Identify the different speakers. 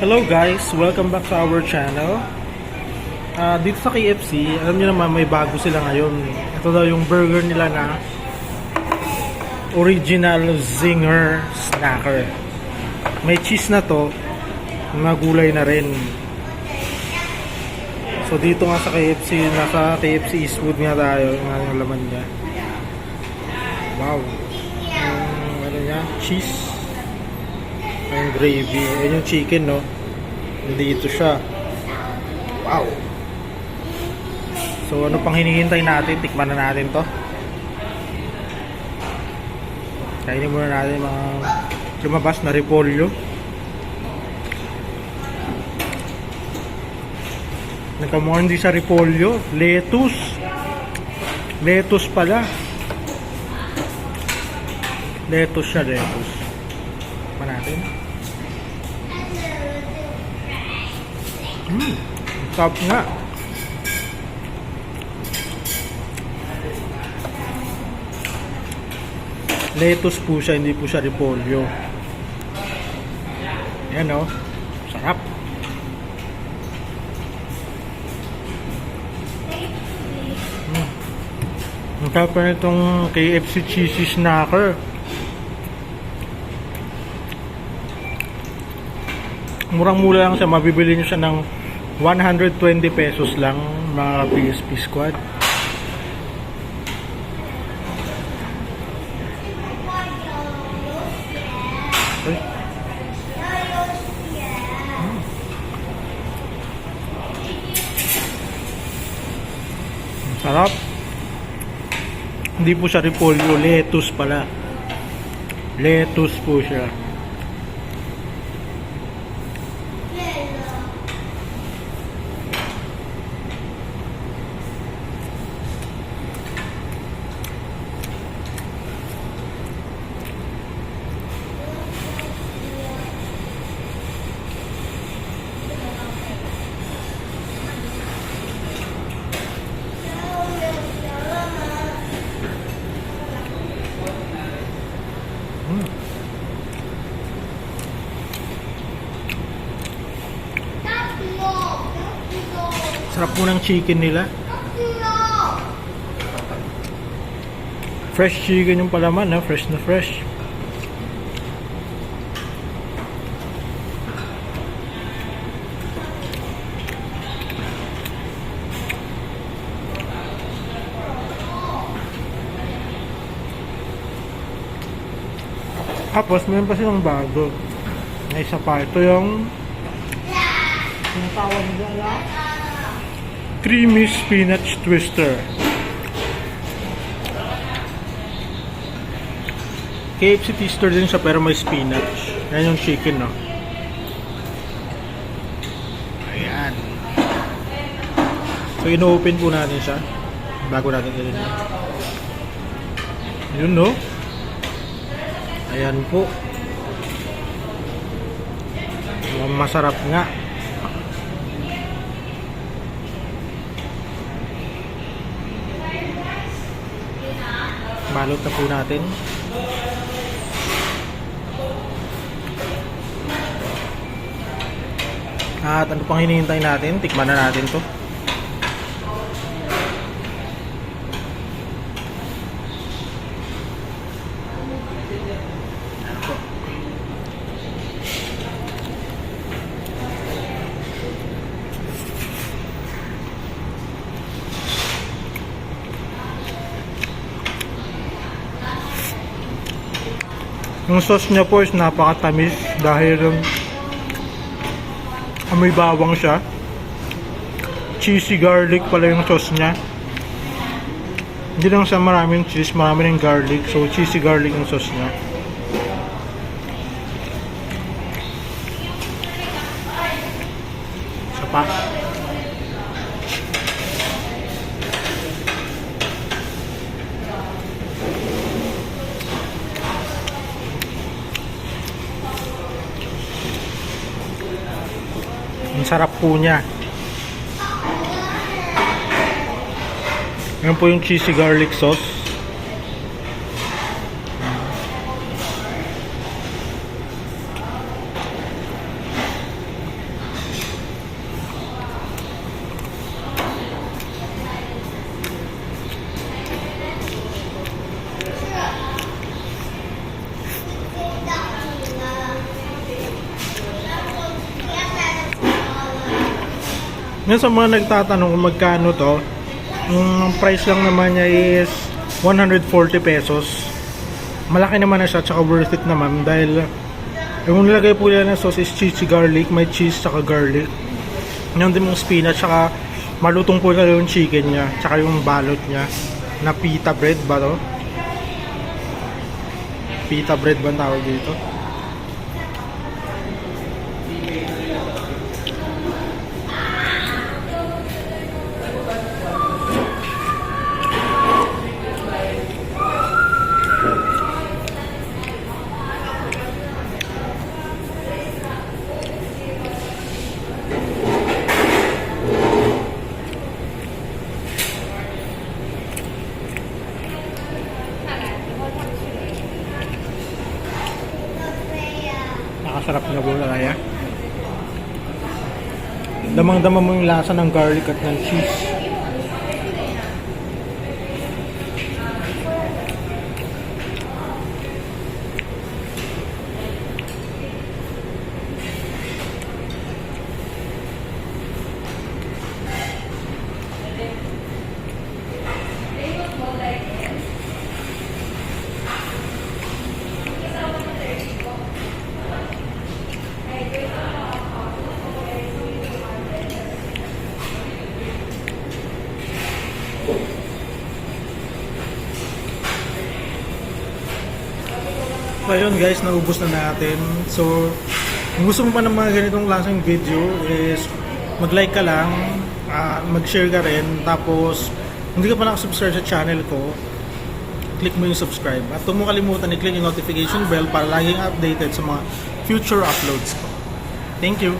Speaker 1: Hello guys, welcome back to our channel. Dito sa KFC, alam niyo naman may bago sila ngayon. Ito daw yung burger nila na Original Zinger Snacker. May cheese na to, mga gulay na rin. So dito nga sa KFC, nasa KFC Eastwood nga tayo, yung laman niya. Wow. Ano niya? Cheese. Yung gravy. Ayan yung chicken, no? Dito siya. Wow. So ano pang hinihintay natin? Tikman na natin to. Kainin muna natin mga lumabas na repolyo. Nagkamukha hindi sa repolyo. Lettuce. Lettuce pala. Lettuce siya, lettuce. Tikman natin. Sarap nga. Lettuce po siya, hindi po siya repolyo. Ayan o. Sarap. Ang sarap pa nitong KFC Cheesy Snacker. Murang-mura lang siya. Mabibili nyo siya ng 120 pesos lang, mga PSP squad. Sarap. Hindi po siya repolyo, lettuce pala. Lettuce po siya. Sarap po ng chicken nila. Fresh chicken yung palaman, ha? Fresh na fresh. Tapos meron pa silang bago. May isa pa. Ito yung tawag nila Creamy Spinach Twister. KFC Twister din siya pero may spinach. Yan yung chicken, no? Ayan. So ino-open po natin siya bago natin ilagay. Yun, no? Ayan po. Masarap nga. Balot na po natin. At ano pang hinihintay natin? Tikman na natin to. Yung sauce niya po is napakatamis dahil amoy bawang siya. Cheesy garlic pala yung sauce niya. Hindi lang siya maraming cheese, marami ng garlic. So cheesy garlic yung sauce niya. Isa pa. Ang sarap po niya. Yan po yung cheesy garlic sauce. Ngayon sa mga nagtatanong kung magkano to, yung price lang naman niya is 140 pesos. Malaki naman na siya, tsaka worth it naman dahil yung nilagay po nila ng sauce is cheesy garlic, may cheese tsaka garlic. Yung din mong spinach, tsaka malutong po na yung chicken niya, tsaka yung balot niya na pita bread ba to? Pita bread ba ang tawag dito? Nakasarap na po kaya. Damang-dama mo yung lasa ng garlic at ng cheese. So ayun guys, naubos na natin. So kung gusto mo pa ng mga ganitong klaseng video is mag-like ka lang, mag-share ka rin, tapos hindi ka pa nakasubscribe sa channel ko, click mo yung subscribe. At huwag mo kalimutan i-click yung notification bell para laging updated sa mga future uploads ko. Thank you!